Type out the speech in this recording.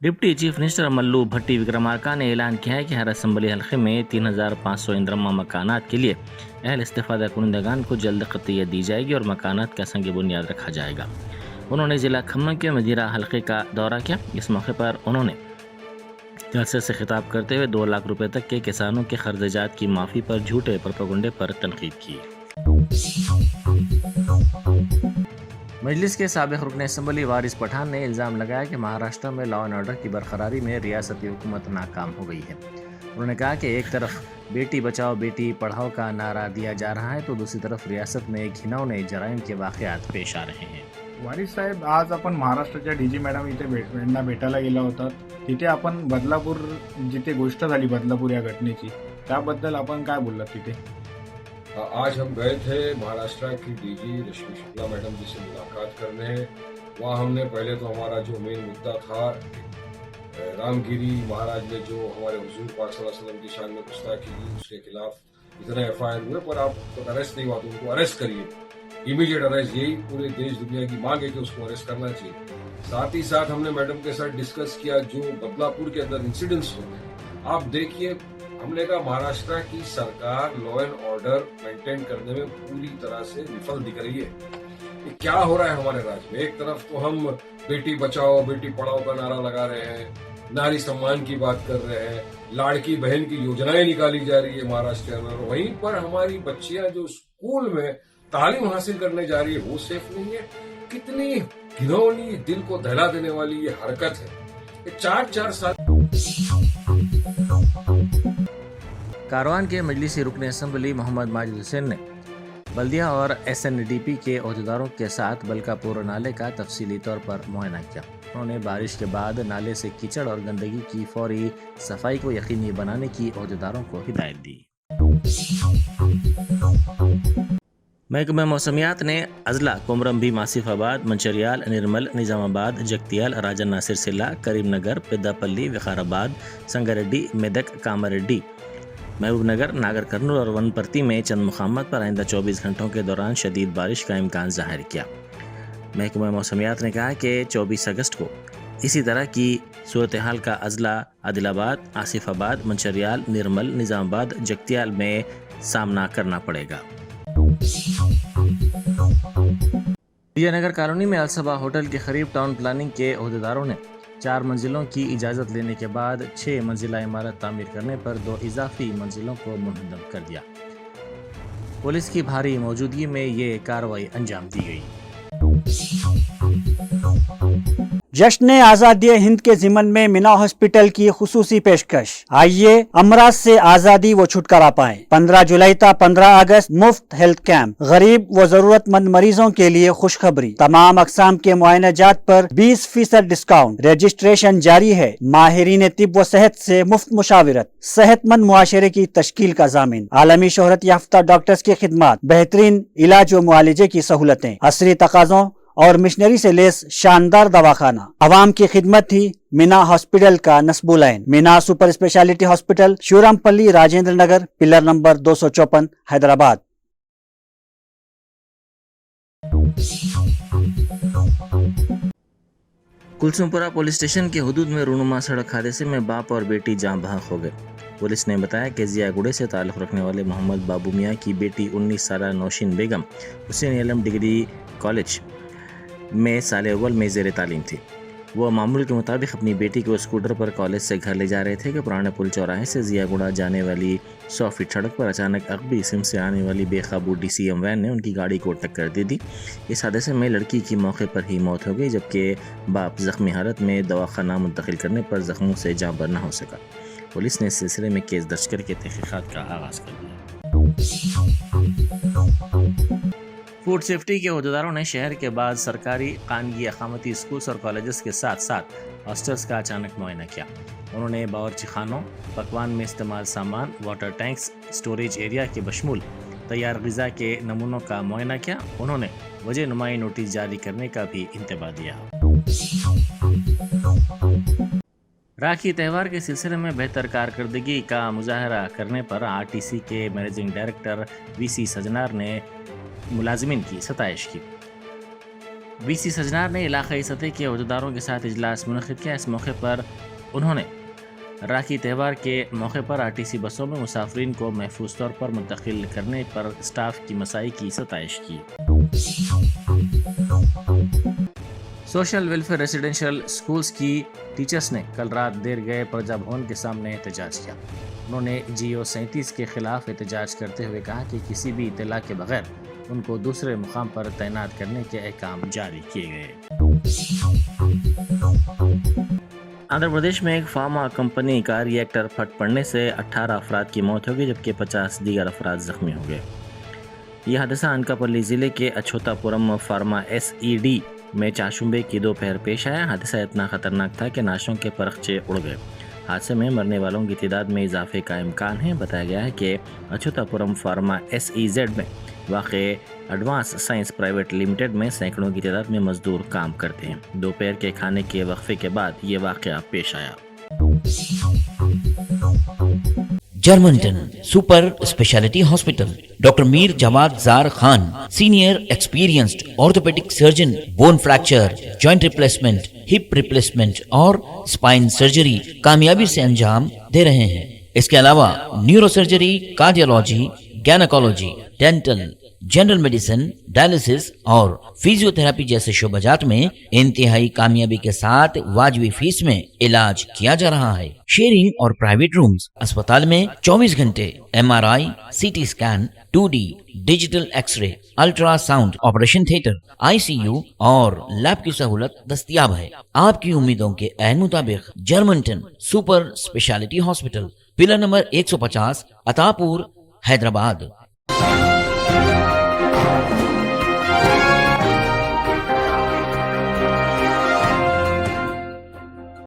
Deputy chief minister Mallu भट्टी विक्रमार्का ने ऐलान किया है कि हर असम्बली हल्के में 3500 इंदरमा मकानात के लिए अहल इस्तिफादा कुनंदगान को जल्द क़त्इयत दी जाएगी और मकानात का संग बुनियाद रखा जाएगा। उन्होंने ज़िला खम्मम के मदीरा हल्के का दौरा किया। इस मौके पर उन्होंने जलसे से खिताब करते हुए 2 लाख रुपए तक के किसानों के खर्चात की माफ़ी पर झूठे प्रोपेगेंडे पर तनकीद की। मजलिस के साबिक़ रुकन असम्बली वारिस पठान ने इल्ज़ाम लगाया कि महाराष्ट्र में लॉ एंड ऑर्डर की बरकरारी में रियासती हुकूमत नाकाम हो गई है। उन्होंने कहा कि एक तरफ बेटी बचाओ बेटी पढ़ाओ का नारा दिया जा रहा है तो दूसरी तरफ रियासत में घिनौने जराइम के वाक़यात पेश आ रहे हैं। वारिस साहेब, आज आपण महाराष्ट्राच्या डीजी मॅडम इथे यांना भेटायला गेला होता। तिथे आपण बदलापूर, जिथे गोष्ट झाली बदलापूर या घटनेची, त्याबद्दल आपण काय बोललात तिथे? आज हम गए थे महाराष्ट्र की डीजी रश्मि शुक्ला मैडम जी से मुलाकात करने। वहाँ हमने पहले तो हमारा जो मेन मुद्दा था, रामगिरी महाराज ने जो हमारे हुजूर पाक सल्लल्लाहु अलैहि वसल्लम की शान में गुस्ताखी की, उसके खिलाफ इतने एफआईआर हुए पर आप तो अरेस्ट नहीं हुआ, तो उनको अरेस्ट करिए, इमीडिएट अरेस्ट। यही पूरे देश दुनिया की मांग है कि उसको अरेस्ट करना चाहिए। साथ ही साथ हमने मैडम के साथ डिस्कस किया जो बदलापुर के अंदर इंसिडेंट्स होते हैं। आप देखिए, हमने कहा महाराष्ट्र की सरकार लॉ एंड ऑर्डर मेंटेन करने में पूरी तरह से विफल दिख रही है। ये क्या हो रहा है हमारे राज्य में? एक तरफ तो हम बेटी बचाओ बेटी पढ़ाओ का नारा लगा रहे हैं, नारी सम्मान की बात कर रहे हैं, लाड़की बहन की योजनाएं निकाली जा रही है महाराष्ट्र के अंदर, वहीं पर हमारी बच्चियां जो स्कूल में तालीम हासिल करने जा रही है वो सेफ नहीं है। कितनी घिनौनी, दिल को दहला देने वाली ये हरकत है। ये 4-4 साल कारवान के मजलिसी रुकन असम्बली मोहम्मद माजिद हुसैन ने बल्दिया और SNDP के अहदेदारों के साथ बलकापुर नाले का तफसीली तौर पर मुआयना किया। उन्होंने बारिश के बाद नाले से कीचड़ और गंदगी की फौरी सफाई को यकीनी बनाने की अहदेदारों को हिदायत दी। महकमा मौसमियात ने अजला, कोमरम भीम, आसिफाबाद, मंचरियाल, निर्मल, निजामाबाद, जगतियाल, राजन नासिर सिल्ला, करीमनगर, पेद्दापल्ली, विकाराबाद, संगारेड्डी, मेदक, कामारेड्डी, महबूब नगर, नागर कर्नूल और वनपर्ती में चंद मुकामात पर आइंदा 24 घंटों के दौरान शदीद बारिश का इम्कान जाहिर किया। महकमा मौसमियात ने कहा कि 24 अगस्त को इसी तरह की सूरत हाल का अजला, आदिलाबाद, आसिफाबाद, मंचरियाल, निर्मल, निजामाबाद, जगतियाल में सामना करना पड़ेगा। विजयनगर कॉलोनी में अलसबा होटल के करीब टाउन प्लानिंग के अहदेदारों ने 4 मंजिलों की इजाज़त लेने के बाद 6 मंजिला इमारत तामीर करने पर 2 इजाफी मंजिलों को मुनहदम कर दिया। पुलिस की भारी मौजूदगी में ये कार्रवाई अंजाम दी गई। जश्न आज़ादी हिंद के ज़िमन में मीना हॉस्पिटल की खुसूसी पेशकश। आइए अमराज से आज़ादी व छुटकारा पाएं। 15 जुलाई ta 15 अगस्त मुफ्त हेल्थ कैंप। गरीब व जरूरतमंद मरीजों के लिए खुशखबरी, तमाम अकसाम के मुआयनाजात पर 20% डिस्काउंट। रजिस्ट्रेशन जारी है। माहिरीन तिब व सेहत से मुफ्त मुशावरत, सेहतमंद मुआशरे की तश्कील का जामिन, आलमी शोहरत याफ्ता डॉक्टर्स की खिदमत, बेहतरीन इलाज व मुआलजे की सहूलतें, असरी तकाज़ों और मिशनरी से लेस शानदार दवाखाना। आवाम की खिदमत थी मीना हॉस्पिटल का नस्बुलैन। Meena super speciality hospital, Shivrampalli, Rajendra Nagar, pillar number 254, Hyderabad. Kulsumpura police station के हुदूद में रूनुमा सड़क हादसे में बाप और बेटी जाँ बहक हो गए। पुलिस ने बताया कि जियागुड़े से ताल्लुक़ रखने वाले मोहम्मद बाबू मियाँ की बेटी 19 साला नौशीन बेगम हुसैन आलम डिग्री कॉलेज में साले अव्वल में ज़ेर तालीम थी। वो मामूल के मुताबिक अपनी बेटी को स्कूटर पर कॉलेज से घर ले जा रहे थे कि पुराने पुल चौराहे से जियागुड़ा जाने वाली 100 फीट सड़क पर अचानक अगबी सिम से आने वाली बेकाबू DCM वैन ने उनकी गाड़ी को टक्कर दे दी। इस हादसे में लड़की की मौके पर ही मौत हो गई, जबकि बाप ज़ख्मी हालत में दवाखाना मुंतकिल करने पर ज़ख्मों से जाँ बर न हो सका। पुलिस ने इस सिलसिले में केस दर्ज करके तहकीकात का आगाज़ कर दिया। फूड सेफ्टी के अहदेदारों ने शहर के बाद सरकारी खानगी अकामती स्कूल्स और कॉलेजेस के साथ साथ हॉस्टल्स का अचानक मुआयना किया। उन्होंने बावर्ची खानों, पकवान में इस्तेमाल सामान, वाटर टैंक्स, स्टोरेज एरिया के बशमूल तैयार ग़िज़ा के नमूनों का मुआयना किया। उन्होंने वजह नुमाई नोटिस जारी करने का भी इंतबाह दिया। राखी त्यौहार के सिलसिले में बेहतर कारकर्दगी का मुजाहरा करने पर RTC के मैनेजिंग डायरेक्टर VC सजनार ने मुलाजिमिन की सताइश की। VC سجنار نے علاقائی سطح کے عہدیداروں کے ساتھ اجلاس منعقد کیا. اس موقع پر انہوں نے راکھی تہوار کے موقع پر RTC بسوں میں مسافرین کو محفوظ طور پر منتقل کرنے پر اسٹاف کی مساعی کی ستائش کی. سوشل ویلفیئر ریزیڈینشل سکولز کی ٹیچرز نے کل رات دیر گئے پرجا بھون کے سامنے احتجاج کیا. انہوں نے GO 37 کے خلاف احتجاج کرتے ہوئے کہا کہ کسی بھی اطلاع کے بغیر ان کو دوسرے مقام پر تعینات کرنے کے احکام جاری کیے گئے. آندھرا پردیش میں ایک فارما کمپنی کا ری ایکٹر پھٹ پڑنے سے 18 افراد کی موت ہو گئی جبکہ 50 دیگر افراد زخمی ہو گئے. یہ حادثہ انکاپلی ضلع کے اچھوتا پورم فارما SED میں چاشمبے کی دوپہر پیش آیا. حادثہ اتنا خطرناک تھا کہ ناشوں کے پرخچے اڑ گئے. حادثے میں مرنے والوں کی تعداد میں اضافے کا امکان ہے. بتایا گیا ہے کہ اچھوتا پورم فارما SEZ میں واقع ایڈوانس سائنس پرائیویٹ لمیٹڈ میں سینکڑوں کی تعداد میں مزدور کام کرتے ہیں. دوپہر کے کھانے کے وقفے کے بعد یہ واقعہ پیش آیا. Germanton super speciality hospital. Doctor Mir Jawad Zar Khan, senior experienced orthopaedic surgeon, bone fracture, joint replacement, hip replacement اور اسپائن سرجری کامیابی سے انجام دے رہے ہیں. اس کے علاوہ neurosurgery, cardiology, gynaecology, dental, general medicine, dialysis اور فزیو تھراپی جیسے شعبات میں انتہائی کامیابی کے ساتھ واجبی فیس میں علاج کیا جا رہا ہے. شیئرنگ اور پرائیویٹ رومز. اسپتال میں 24 گھنٹے MRI، CT scan, 2D digital X ray, ultra sound, operation theatre, ICU اور لیب کی سہولت دستیاب ہے. آپ کی امیدوں کے عین مطابق Germanton super speciality hospital, pillar number 150، عطا پور، حیدرآباد.